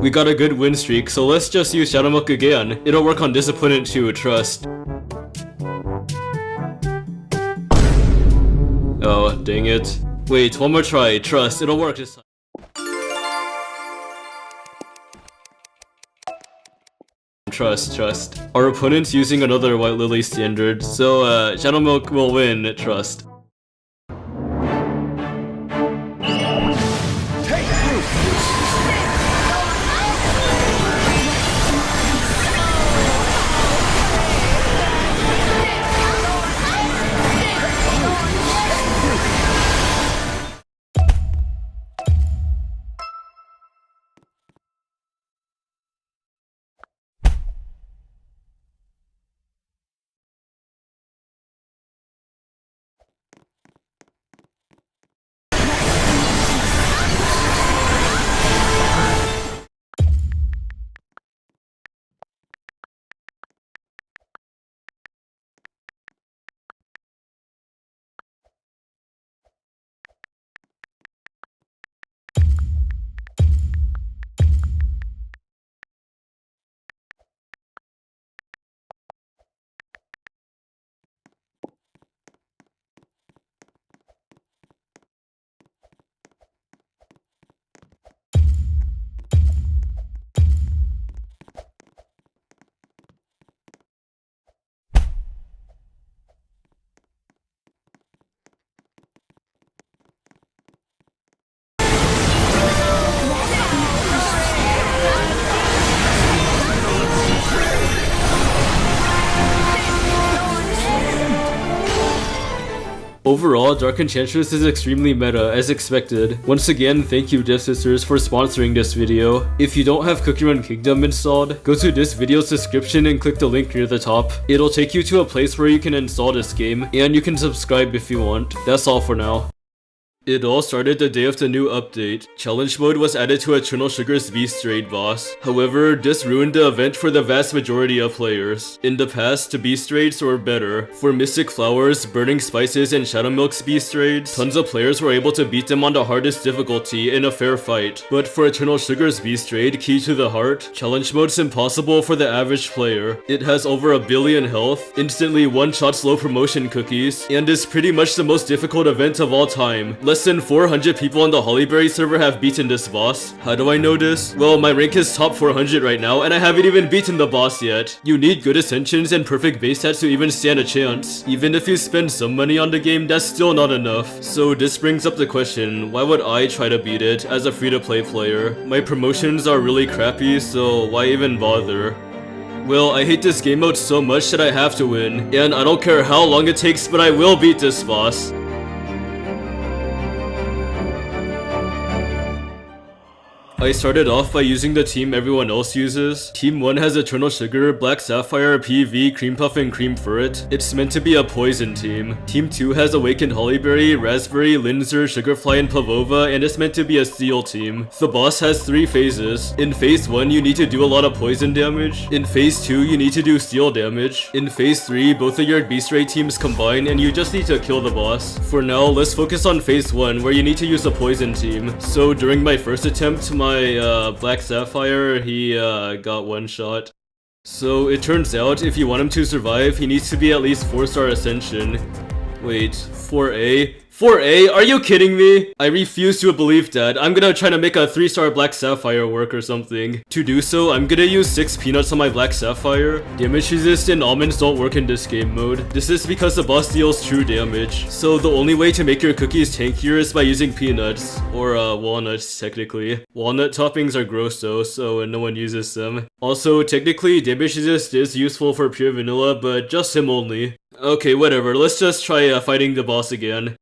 We got a good win streak, so let's just use Shadowmilk again. It'll work on this opponent too, trust. Oh, dang it. Wait, one more try, trust, it'll work this time. Trust. Our opponent's using another White Lily standard, so Shadowmilk will win, trust. Overall, Dark Enchantress is extremely meta, as expected. Once again, thank you Death Sisters for sponsoring this video. If you don't have Cookie Run Kingdom installed, go to this video's description and click the link near the top. It'll take you to a place where you can install this game, and you can subscribe if you want. That's all for now. It all started the day of the new update. Challenge mode was added to Eternal Sugar's Beast Raid boss. However, this ruined the event for the vast majority of players. In the past, Beast Raids were better. For Mystic Flowers, Burning Spices, and Shadowmilk's Beast Raids, tons of players were able to beat them on the hardest difficulty in a fair fight. But for Eternal Sugar's Beast Raid, Key to the Heart, challenge mode's impossible for the average player. It has over 1 billion health, instantly one-shot slow promotion cookies, and is pretty much the most difficult event of all time. Less than 400 people on the Hollyberry server have beaten this boss. How do I know this? Well, my rank is top 400 right now, and I haven't even beaten the boss yet. You need good ascensions and perfect base stats to even stand a chance. Even if you spend some money on the game, that's still not enough. So this brings up the question, why would I try to beat it as a free-to-play player? My promotions are really crappy, so why even bother? Well, I hate this game mode so much that I have to win, and I don't care how long it takes, but I will beat this boss. I started off by using the team everyone else uses. Team 1 has Eternal Sugar, Black Sapphire, PV, Cream Puff, and Cream Furret. It's meant to be a poison team. Team 2 has Awakened Hollyberry, Raspberry, Linzer, Sugarfly, and Pavova, and it's meant to be a steel team. The boss has 3 phases. In phase 1, you need to do a lot of poison damage. In phase 2, you need to do steel damage. In phase 3, both of your Beast Raid teams combine, and you just need to kill the boss. For now, let's focus on phase 1, where you need to use a poison team. So during my first attempt, my Black Sapphire, he got one shot. So it turns out if you want him to survive, he needs to be at least 4-star Ascension. Wait, 4A? 4A? Are you kidding me? I refuse to believe that. I'm gonna try to make a 3-star Black Sapphire work or something. To do so, I'm gonna use 6 peanuts on my Black Sapphire. Damage resist and almonds don't work in this game mode. This is because the boss deals true damage. So the only way to make your cookies tankier is by using peanuts. Or walnuts, technically. Walnut toppings are gross though, so no one uses them. Also, technically, damage resist is useful for pure vanilla, but just him only. Okay, whatever. Let's just try fighting the boss again.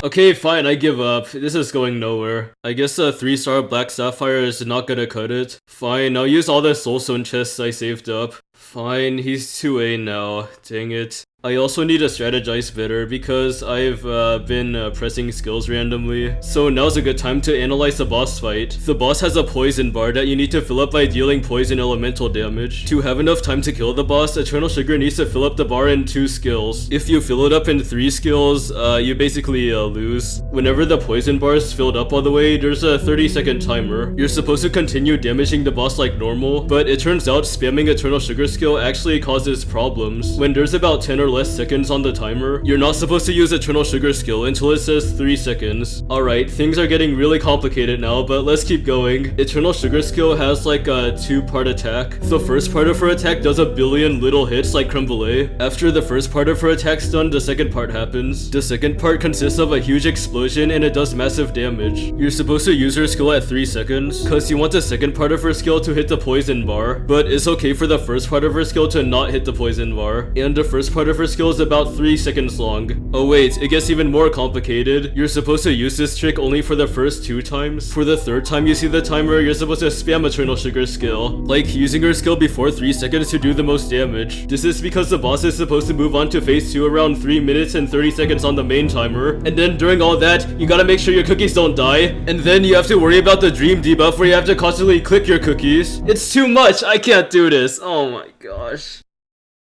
Okay, fine, I give up. This is going nowhere. I guess a 3-star Black Sapphire is not gonna cut it. Fine, I'll use all the Soulstone chests I saved up. Fine, he's 2A now. Dang it. I also need to strategize better because I've been pressing skills randomly. So now's a good time to analyze the boss fight. The boss has a poison bar that you need to fill up by dealing poison elemental damage. To have enough time to kill the boss, Eternal Sugar needs to fill up the bar in 2 skills. If you fill it up in 3 skills, you basically lose. Whenever the poison bar is filled up all the way, there's a 30-second timer. You're supposed to continue damaging the boss like normal, but it turns out spamming Eternal Sugar skill actually causes problems. When there's about 10 or less seconds on the timer, you're not supposed to use Eternal Sugar skill until it says 3 seconds. Alright, things are getting really complicated now, but let's keep going. Eternal Sugar skill has like a 2-part attack. The first part of her attack does a billion little hits like Creme Brulee. After the first part of her attack's done, the second part happens. The second part consists of a huge explosion and it does massive damage. You're supposed to use her skill at 3 seconds, cause you want the second part of her skill to hit the poison bar, but it's okay for the first part of her skill to not hit the poison bar. And the first part of her skill is about 3 seconds long. Oh wait, it gets even more complicated. You're supposed to use this trick only for the first 2 times. For the third time you see the timer, you're supposed to spam Eternal Sugar skill, like using her skill before 3 seconds to do the most damage. This is because the boss is supposed to move on to phase 2 around 3 minutes and 30 seconds on the main timer, and then during all that, you gotta make sure your cookies don't die, and then you have to worry about the dream debuff where you have to constantly click your cookies. It's too much, I can't do this. Oh my gosh.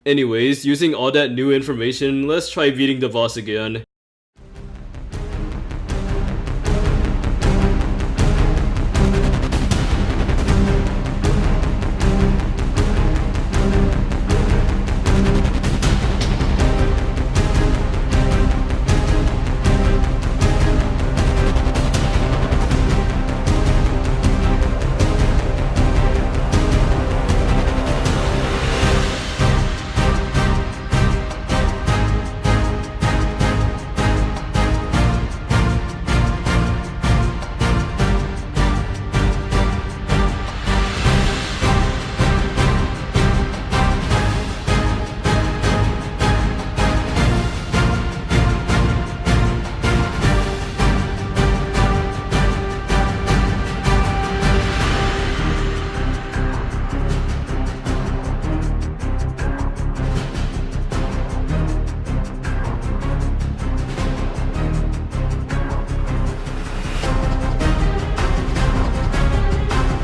Anyways, using all that new information, let's try beating the boss again.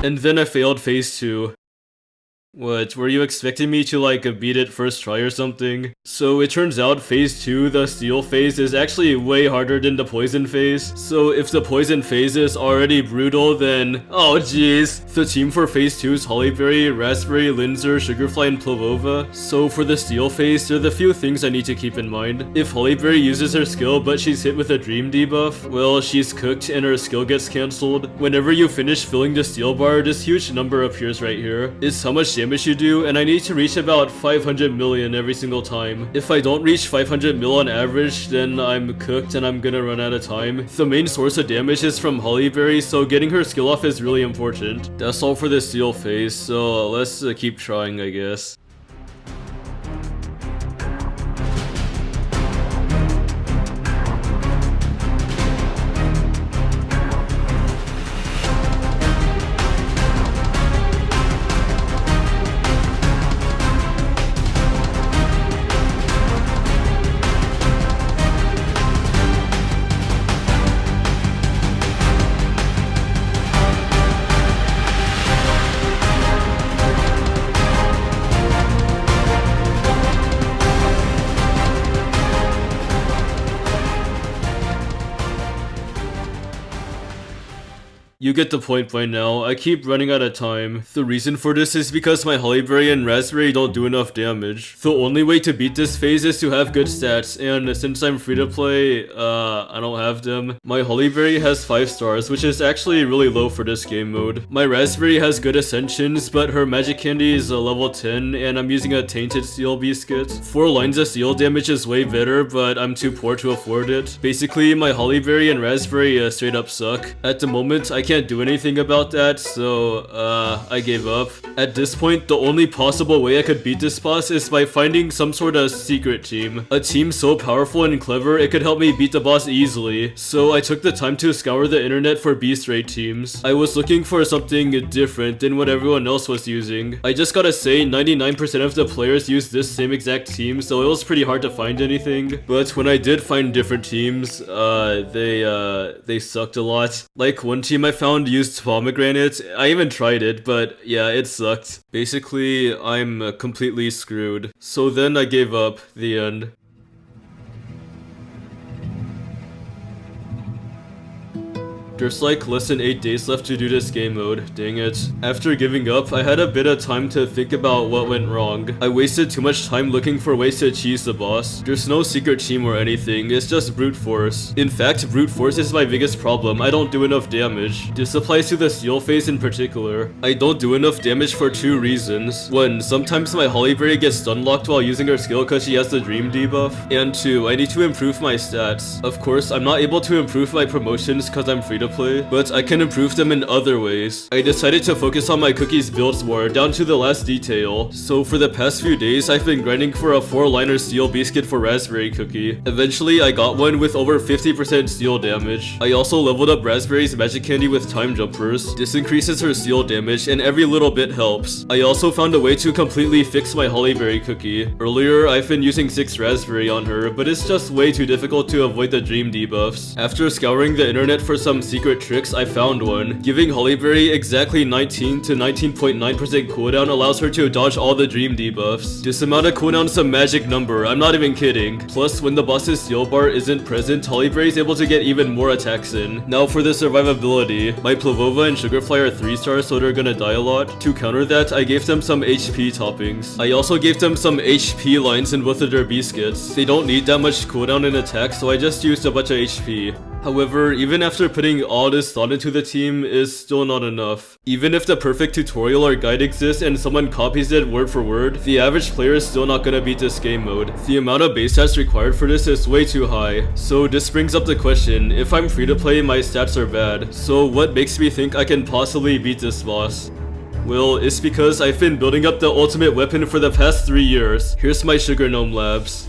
And then I failed phase 2. What, were you expecting me to like beat it first try or something? So it turns out phase 2, the steel phase, is actually way harder than the poison phase. So if the poison phase is already brutal, then oh jeez. The team for phase 2 is Hollyberry, Raspberry, Linzer, Sugarfly, and Plovova. So for the steel phase, there are the few things I need to keep in mind. If Hollyberry uses her skill but she's hit with a dream debuff, well, she's cooked and her skill gets cancelled. Whenever you finish filling the steel bar, this huge number appears right here. It's how much damage you do, and I need to reach about 500 million every single time. If I don't reach 500 mil on average, then I'm cooked and I'm gonna run out of time. The main source of damage is from Hollyberry, so getting her skill off is really important. That's all for the steel phase, so let's keep trying, I guess. You get the point by now. I keep running out of time. The reason for this is because my Hollyberry and Raspberry don't do enough damage. The only way to beat this phase is to have good stats, and since I'm free to play, I don't have them. My Hollyberry has 5 stars, which is actually really low for this game mode. My Raspberry has good ascensions, but her magic candy is a level 10, and I'm using a tainted steel biscuit. 4 lines of steel damage is way better, but I'm too poor to afford it. Basically, my Hollyberry and Raspberry straight up suck. At the moment, I can't do anything about that, so I gave up. At this point, the only possible way I could beat this boss is by finding some sort of secret team. A team so powerful and clever it could help me beat the boss easily. So I took the time to scour the internet for beast raid teams. I was looking for something different than what everyone else was using. I just gotta say, 99% of the players used this same exact team, so it was pretty hard to find anything. But when I did find different teams, they sucked a lot. Like one team I found used pomegranate. I even tried it, but yeah, it sucked. Basically, I'm completely screwed. So then I gave up. The end. There's like less than 8 days left to do this game mode, dang it. After giving up, I had a bit of time to think about what went wrong. I wasted too much time looking for ways to cheese the boss. There's no secret team or anything, it's just brute force. In fact, brute force is my biggest problem. I don't do enough damage. This applies to the steel phase in particular. I don't do enough damage for 2 reasons. 1, sometimes my Hollyberry gets stun locked while using her skill because she has the dream debuff. And 2, I need to improve my stats. Of course, I'm not able to improve my promotions because I'm free to play, but I can improve them in other ways. I decided to focus on my cookies builds more, down to the last detail. So for the past few days, I've been grinding for a 4-liner steel biscuit for Raspberry Cookie. Eventually, I got one with over 50% steel damage. I also leveled up Raspberry's magic candy with time jumpers. This increases her steel damage, and every little bit helps. I also found a way to completely fix my Hollyberry Cookie. Earlier, I've been using 6 Raspberry on her, but it's just way too difficult to avoid the dream debuffs. After scouring the internet for some secret tricks, I found one. Giving Hollyberry exactly 19 to 19.9% cooldown allows her to dodge all the dream debuffs. This amount of cooldown is a magic number, I'm not even kidding. Plus, when the boss's steel bar isn't present, Hollyberry is able to get even more attacks in. Now for the survivability. My Plovova and Sugarfly are 3 stars, so they're gonna die a lot. To counter that, I gave them some HP toppings. I also gave them some HP lines in both of their biscuits. They don't need that much cooldown in attack, so I just used a bunch of HP. However, even after putting all this thought into the team, is still not enough. Even if the perfect tutorial or guide exists and someone copies it word for word, the average player is still not gonna beat this game mode. The amount of base stats required for this is way too high. So this brings up the question, if I'm free to play, my stats are bad. So what makes me think I can possibly beat this boss? Well, it's because I've been building up the ultimate weapon for the past 3 years. Here's my Sugar Gnome Labs.